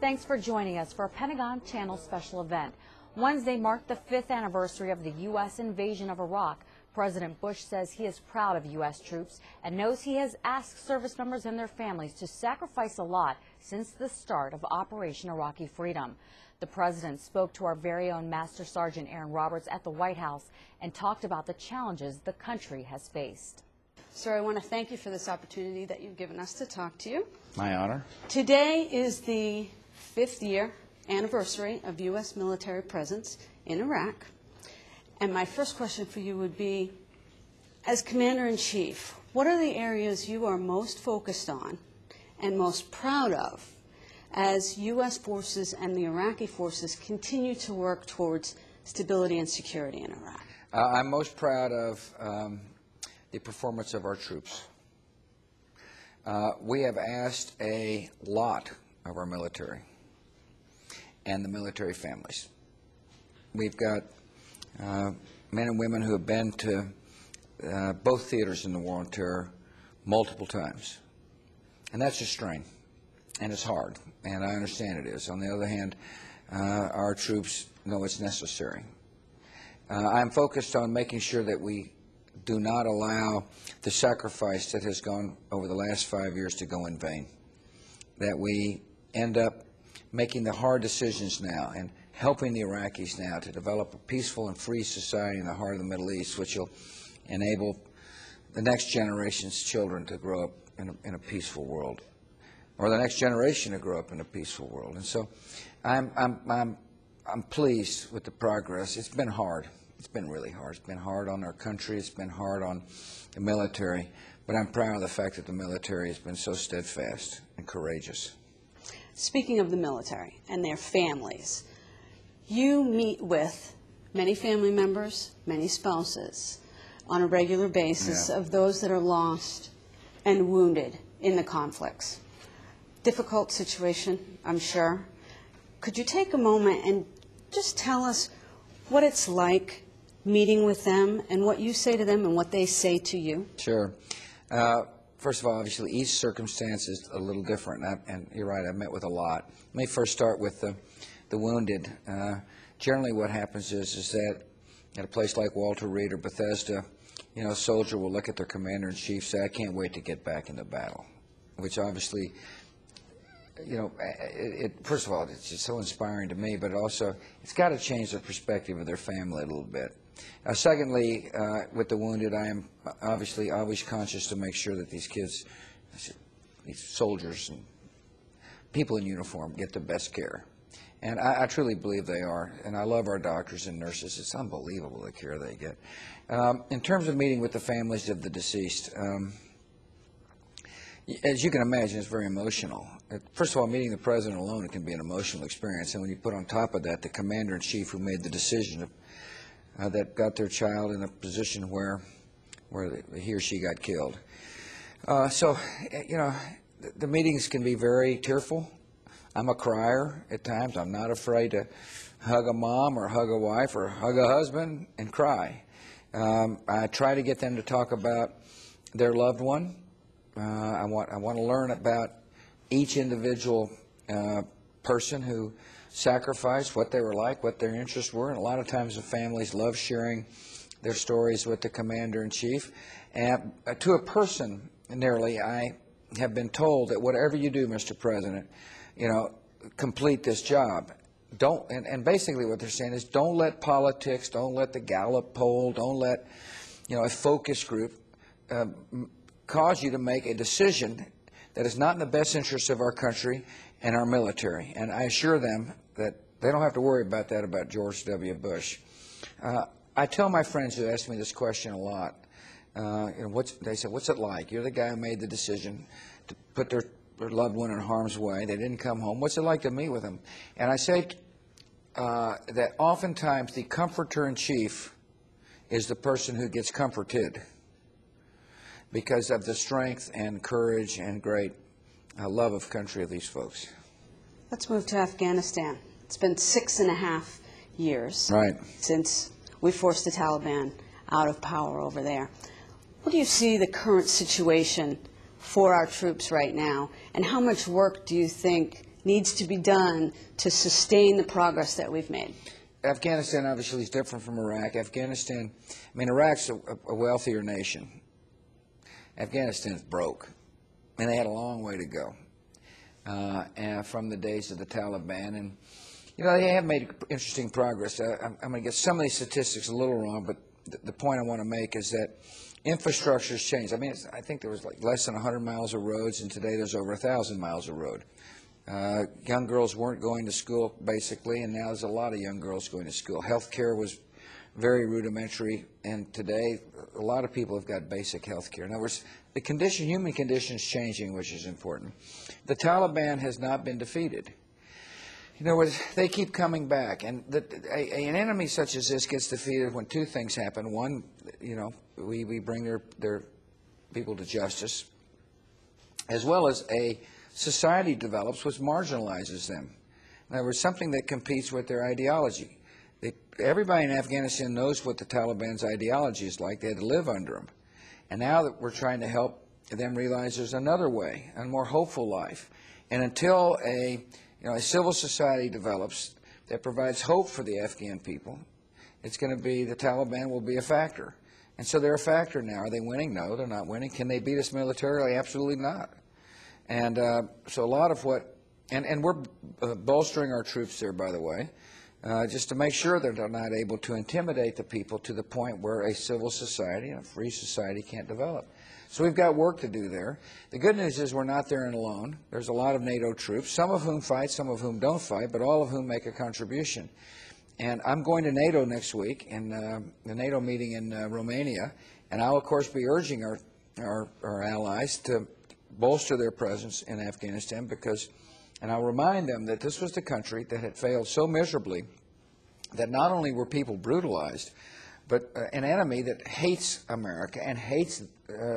Thanks for joining us for a Pentagon Channel special event. Wednesday marked the 5th anniversary of the U.S. invasion of Iraq. President Bush says he is proud of U.S. troops and knows he has asked service members and their families to sacrifice a lot since the start of Operation Iraqi Freedom. The president spoke to our very own Master Sergeant Erin Roberts at the White House and talked about the challenges the country has faced. Sir, I want to thank you for this opportunity that you've given us to talk to you. My honor. Today is the 5th year anniversary of U.S. military presence in Iraq. And my first question for you would be, as Commander-in-Chief, what are the areas you are most focused on and most proud of as U.S. forces and the Iraqi forces continue to work towards stability and security in Iraq? I'm most proud of the performance of our troops. We have asked a lot of our military and the military families. We've got men and women who have been to both theaters in the war on terror multiple times. And that's a strain, and it's hard, and I understand it is. On the other hand, our troops know it's necessary. I'm focused on making sure that we do not allow the sacrifice that has gone over the last 5 years to go in vain, that we end up making the hard decisions now and helping the Iraqis now to develop a peaceful and free society in the heart of the Middle East, which will enable the next generation's children to grow up in a peaceful world, or the next generation to grow up in a peaceful world. And so I'm pleased with the progress. It's been hard. It's been really hard. It's been hard on our country. It's been hard on the military. But I'm proud of the fact that the military has been so steadfast and courageous. Speaking of the military and their families, you meet with many family members, many spouses, on a regular basis of those that are lost and wounded in the conflicts. Difficult situation, I'm sure. Could you take a moment and just tell us what it's like meeting with them and what you say to them and what they say to you? Sure. First of all, obviously, each circumstance is a little different, and you're right, I've met with a lot. Let me first start with the wounded. Generally what happens is that at a place like Walter Reed or Bethesda, you know, a soldier will look at their commander-in-chief, say, I can't wait to get back into battle, which obviously, you know, first of all, it's just so inspiring to me, but also it's got to change the perspective of their family a little bit. Secondly, with the wounded, I am obviously always conscious to make sure that these kids, these soldiers and people in uniform get the best care. And I truly believe they are. And I love our doctors and nurses. It's unbelievable the care they get. In terms of meeting with the families of the deceased, as you can imagine, it's very emotional. First of all, meeting the president alone, it can be an emotional experience. And when you put on top of that the commander-in-chief who made the decision that got their child in a position where he or she got killed. So, you know, the meetings can be very tearful. I'm a crier at times. I'm not afraid to hug a mom or hug a wife or hug a husband and cry. I try to get them to talk about their loved one. I want to learn about each individual person who sacrificed, what they were like, what their interests were. And a lot of times the families love sharing their stories with the commander-in-chief. And to a person, nearly, I have been told that whatever you do, Mr. President, you know, complete this job. Don't, and basically what they're saying is don't let politics, don't let the Gallup poll, don't let, you know, a focus group cause you to make a decision that is not in the best interest of our country and our military. And I assure them that they don't have to worry about that about George W. Bush. I tell my friends who ask me this question a lot, you know, they say, what's it like? You're the guy who made the decision to put their loved one in harm's way. They didn't come home. What's it like to meet with them? And I say that oftentimes the comforter-in-chief is the person who gets comforted because of the strength and courage and great love of country of these folks. Let's move to Afghanistan. It's been 6.5 years since we forced the Taliban out of power over there. What do you see the current situation for our troops right now, and how much work do you think needs to be done to sustain the progress that we've made? Afghanistan obviously is different from Iraq. Afghanistan, I mean, Iraq's a wealthier nation. Afghanistan's broke, and they had a long way to go and from the days of the Taliban. And, you know, they have made interesting progress. I'm going to get some of these statistics a little wrong, but the point I want to make is that infrastructure's changed. I mean, I think there was like less than 100 miles of roads, and today there's over 1,000 miles of road. Young girls weren't going to school, basically, and now there's a lot of young girls going to school. Health care was very rudimentary, and today a lot of people have got basic health care. In other words, the human condition is changing, which is important. The Taliban has not been defeated. In other words, they keep coming back, and an enemy such as this gets defeated when two things happen. One, you know, we bring their people to justice, as well as a society develops which marginalizes them. In other words, something that competes with their ideology. Everybody in Afghanistan knows what the Taliban's ideology is like. They had to live under them. And now that we're trying to help them realize there's another way, a more hopeful life. And until a civil society develops that provides hope for the Afghan people, it's going to be, the Taliban will be a factor. And so they're a factor now. Are they winning? No, they're not winning. Can they beat us militarily? Absolutely not. And so a lot of what, and we're bolstering our troops there, by the way, just to make sure that they're not able to intimidate the people to the point where a civil society and a free society can't develop. So we've got work to do there. The good news is we're not there alone. There's a lot of NATO troops, some of whom fight, some of whom don't fight, but all of whom make a contribution. And I'm going to NATO next week, in the NATO meeting in Romania, and I'll, of course, be urging our allies to bolster their presence in Afghanistan because, and I'll remind them that this was the country that had failed so miserably that not only were people brutalized, but an enemy that hates America and hates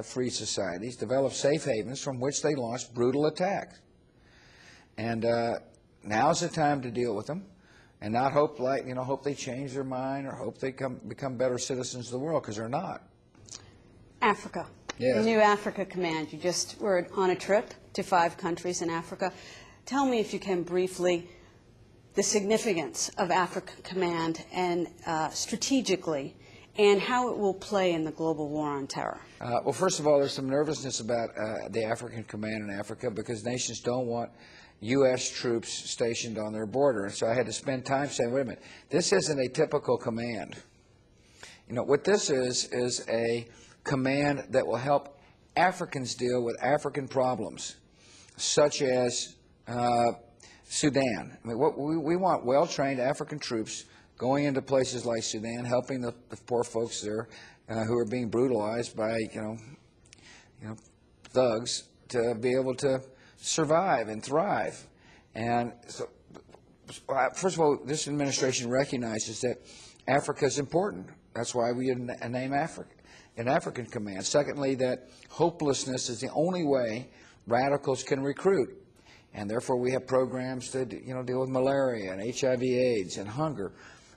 free societies developed safe havens from which they launched brutal attacks. And now's the time to deal with them and not hope they change their mind or hope they become better citizens of the world, because they're not. Africa. Yes. The new Africa Command. You just were on a trip to 5 countries in Africa. Tell me, if you can briefly, the significance of Africa Command and strategically, and how it will play in the global war on terror. Well, first of all, there's some nervousness about the African Command in Africa because nations don't want U.S. troops stationed on their border. So I had to spend time saying, wait a minute, this isn't a typical command. You know, what this is a command that will help Africans deal with African problems, such as Sudan. I mean, we want well-trained African troops going into places like Sudan, helping the poor folks there who are being brutalized by thugs to be able to survive and thrive. And so, first of all, this administration recognizes that Africa is important. That's why we name Africa an African Command. Secondly, that hopelessness is the only way radicals can recruit. And therefore we have programs to deal with malaria and HIV/AIDS and hunger.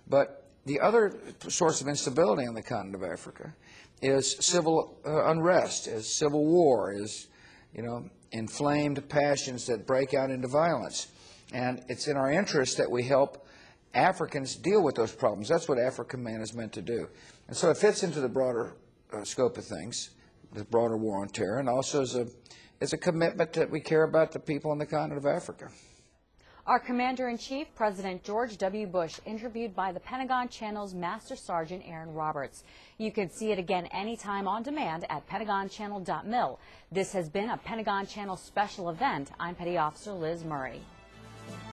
But the other source of instability on the continent of Africa is civil unrest, is civil war, is inflamed passions that break out into violence. And it's in our interest that we help Africans deal with those problems. That's what Africa Command is meant to do. And so it fits into the broader scope of things, the broader war on terror, and also as a commitment that we care about the people on the continent of Africa. Our Commander-in-Chief, President George W. Bush, interviewed by the Pentagon Channel's Master Sergeant Erin Roberts. You can see it again anytime on demand at PentagonChannel.mil. This has been a Pentagon Channel special event. I'm Petty Officer Liz Murray.